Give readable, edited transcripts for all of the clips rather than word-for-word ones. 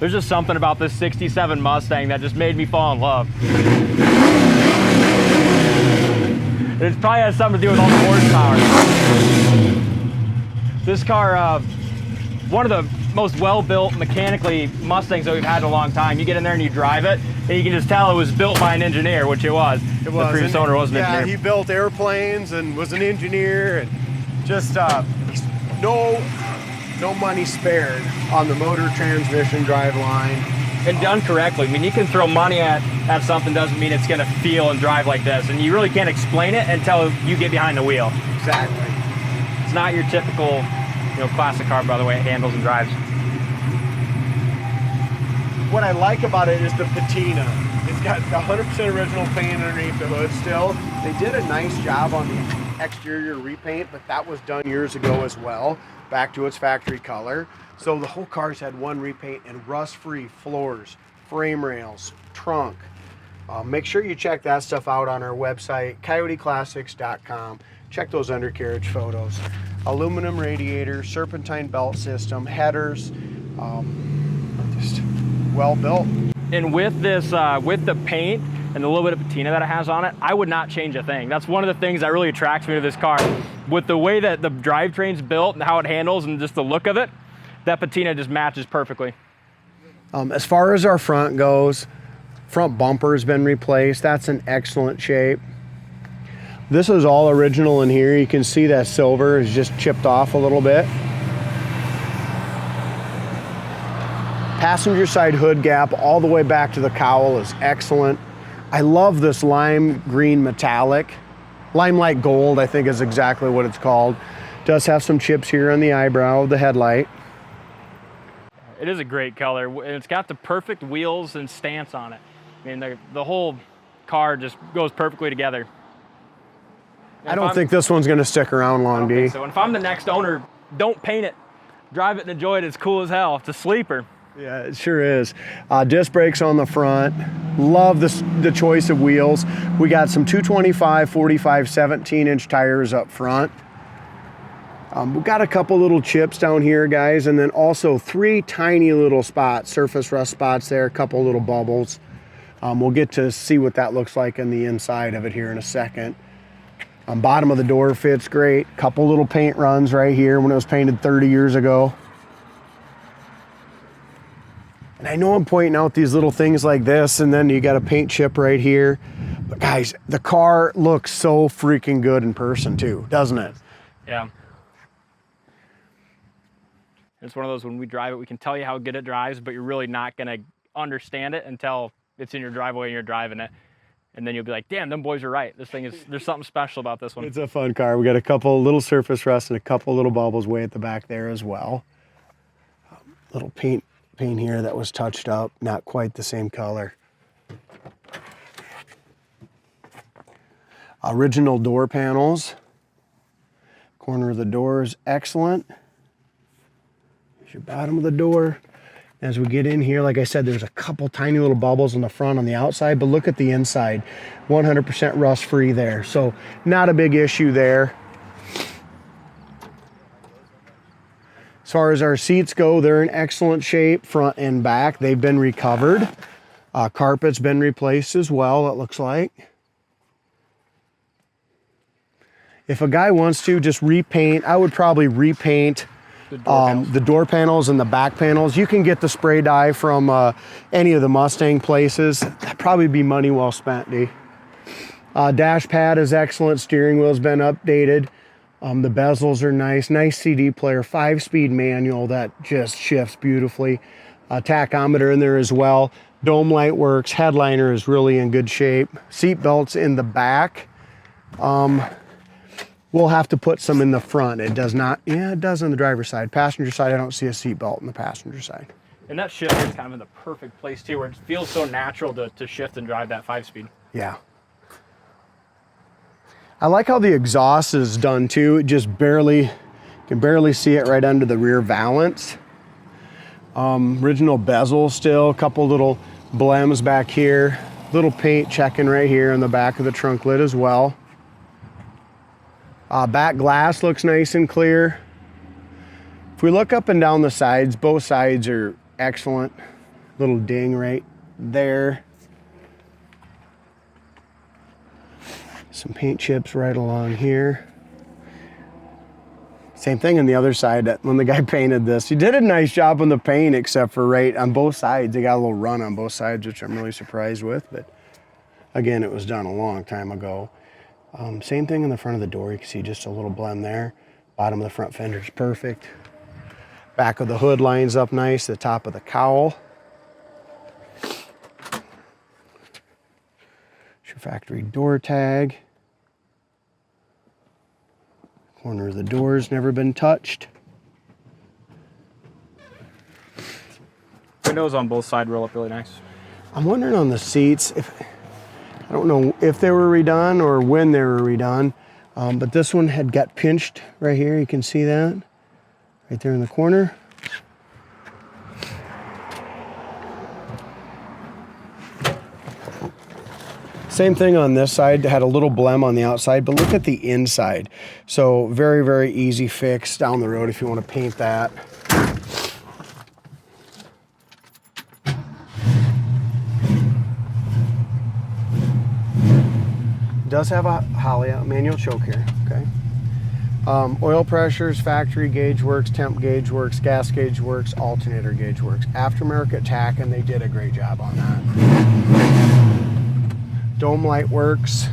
There's just something about this 67 Mustang that just made me fall in love. It probably has something to do with all the horsepower. This car, one of the most well-built mechanically Mustangs that we've had in a long time. You get in there and you drive it, and you can just tell it was built by an engineer, which it was. It was. The previous owner was an engineer. Yeah, he built airplanes and was an engineer, and just no money spared on the motor, transmission, drive line. And done correctly. I mean, you can throw money at something, doesn't mean it's gonna feel and drive like this. And you really can't explain it until you get behind the wheel. Exactly. It's not your typical, classic car by the way it handles and drives. What I like about it is the patina. It's got 100% original paint underneath the hood still. They did a nice job on the exterior repaint, but that was done years ago as well, back to its factory color. So the whole car's had one repaint and rust-free floors, frame rails, trunk. Make sure you check that stuff out on our website, coyoteclassics.com. Check those undercarriage photos. Aluminum radiator, serpentine belt system, headers, just well built. And with this, with the paint and the little bit of patina that it has on it, I would not change a thing. That's one of the things that really attracts me to this car. With the way that the drivetrain's built and how it handles and just the look of it, that patina just matches perfectly. As far as our front goes, front bumper has been replaced. That's in excellent shape. This is all original in here. You can see that silver is just chipped off a little bit. Passenger side hood gap all the way back to the cowl is excellent. I love this lime green metallic. Limelight gold, I think, is exactly what it's called. Does have some chips here on the eyebrow of the headlight. It is a great color. It's got the perfect wheels and stance on it. I mean, the whole car just goes perfectly together. I don't think this one's gonna stick around long, D. So if I'm the next owner, don't paint it. Drive it and enjoy it. It's cool as hell. It's a sleeper. Yeah, it sure is. Disc brakes on the front. Love the choice of wheels. We got some 225, 45, 17-inch tires up front. We've got a couple little chips down here, guys, and then also 3 tiny little spots, surface rust spots there, a couple little bubbles. We'll get to see what that looks like on the inside of it here in a second. Bottom of the door fits great. Couple little paint runs right here when it was painted 30 years ago. And I know I'm pointing out these little things like this, and then you got a paint chip right here. But guys, the car looks so freaking good in person too, doesn't it? Yeah. It's one of those, when we drive it, we can tell you how good it drives, but you're really not gonna understand it until it's in your driveway and you're driving it. And then you'll be like, damn, them boys are right. This thing is, there's something special about this one. It's a fun car. We got a couple little surface rust and a couple little bubbles way at the back there as well. Little paint here that was touched up, not quite the same color. Original door panels. Corner of the door is excellent. Here's your bottom of the door. As we get in here, like I said, there's a couple tiny little bubbles on the front on the outside, but look at the inside. 100% rust free there. So not a big issue there. As far as our seats go, they're in excellent shape, front and back. They've been recovered. Carpet's been replaced as well, it looks like. If a guy wants to just repaint, I would probably repaint the door panels and the back panels. You can get the spray dye from any of the Mustang places. That'd probably be money well spent, D. Dash pad is excellent. Steering wheel's been updated. The bezels are nice CD player, 5-speed manual that just shifts beautifully. Tachometer in there as well. Dome light works. Headliner is really in good shape. Seat belts in the back. We'll have to put some in the front. It does not, yeah, it does on the driver's side. Passenger side, I don't see a seat belt in the passenger side. And that shift is kind of in the perfect place too, where it feels so natural to shift and drive that 5-speed. Yeah. I like how the exhaust is done too. It just barely, you can barely see it right under the rear valance. Original bezel still, a couple little blems back here. Little paint checking right here in the back of the trunk lid as well. Back glass looks nice and clear. If we look up and down the sides, both sides are excellent. Little ding right there. Some paint chips right along here. Same thing on the other side. When the guy painted this, he did a nice job on the paint, except for right on both sides. They got a little run on both sides, which I'm really surprised with. But again, it was done a long time ago. Same thing in the front of the door. You can see just a little blend there. Bottom of the front fender is perfect. Back of the hood lines up nice. The top of the cowl. It's your factory door tag. Corner of the door's never been touched. Windows on both sides roll up really nice. I'm wondering on the seats, I don't know if they were redone or when they were redone, but this one had got pinched right here. You can see that right there in the corner. Same thing on this side, had a little blem on the outside, but look at the inside. So very, very easy fix down the road if you want to paint that. It does have a Holley manual choke here, okay? Oil pressures, factory gauge works, temp gauge works, gas gauge works, alternator gauge works. Aftermarket tack, and they did a great job on that. Dome light works,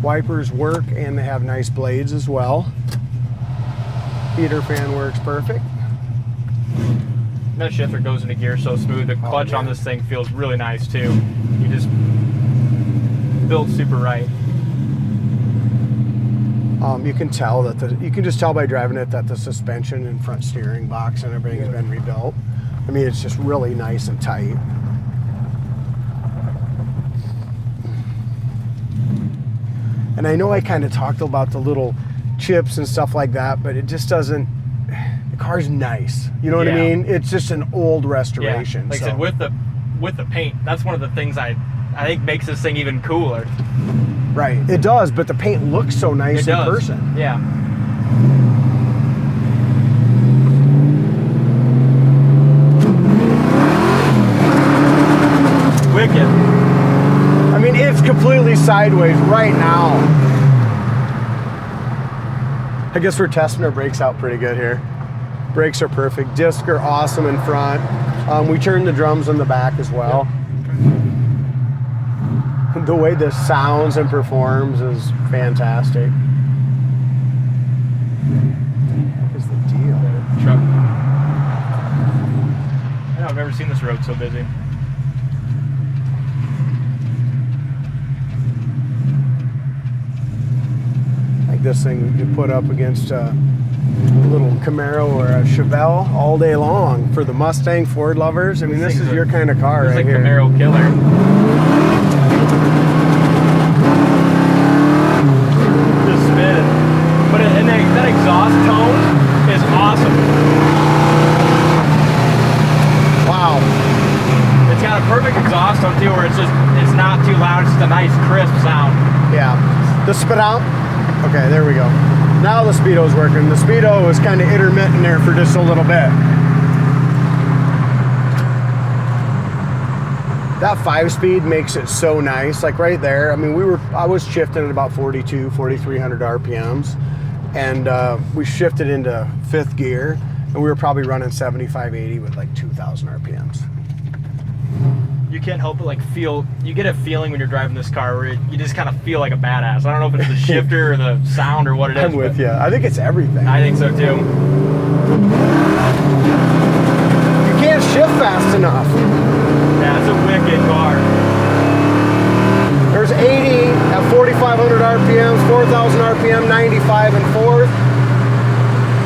wipers work, and they have nice blades as well. Heater fan works perfect. That shifter goes into gear so smooth. The clutch on this thing feels really nice too. You just built super right. You can tell that you can just tell by driving it that the suspension and front steering box and everything has been rebuilt. I mean, it's just really nice and tight. And I know I kind of talked about the little chips and stuff like that, but it just doesn't, the car's nice. You know what I mean? It's just an old restoration. Yeah. Like I said, with the paint, that's one of the things I think makes this thing even cooler. Right, it does, but the paint looks so nice in person. Yeah. Wicked. I mean, it's completely sideways right now. I guess we're testing our brakes out pretty good here. Brakes are perfect. Discs are awesome in front. We turned the drums in the back as well. Yep. The way this sounds and performs is fantastic. What is the deal? Truck. I know, I've never seen this road so busy. This thing you put up against a little Camaro or a Chevelle all day long for the Mustang Ford lovers. I mean, this is your kind of car right here. It's a Camaro killer. The spin, but and that exhaust tone is awesome. Wow. It's got a perfect exhaust tone too, where it's not too loud. It's just a nice crisp sound. Yeah. The spit out. Okay, there we go. Now the speedo's working. The speedo was kind of intermittent there for just a little bit. That 5-speed makes it so nice. Like right there, I mean, I was shifting at about 42, 4,300 RPMs, and we shifted into 5th gear, and we were probably running 75, 80 with like 2,000 RPMs. You can't help but like feel, you get a feeling when you're driving this car where you just kind of feel like a badass. I don't know if it's the shifter or the sound or what it is. I'm with you. I think it's everything. I think so too. You can't shift fast enough. Yeah, it's a wicked car. There's 80 at 4,500 RPMs, 4,000 RPM, 95 in 4th.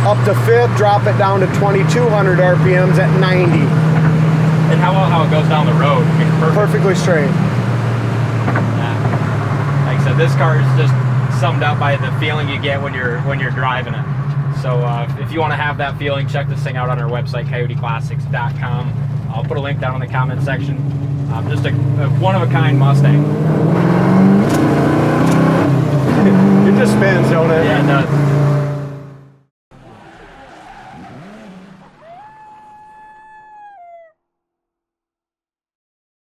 Up to 5th, drop it down to 2,200 RPMs at 90. And how it goes down the road. I mean, perfectly straight. Yeah. Like I said, this car is just summed up by the feeling you get when you're driving it. So if you want to have that feeling, check this thing out on our website, coyoteclassics.com. I'll put a link down in the comment section. Just a one-of-a-kind Mustang. It just spins, don't it? Yeah, it does.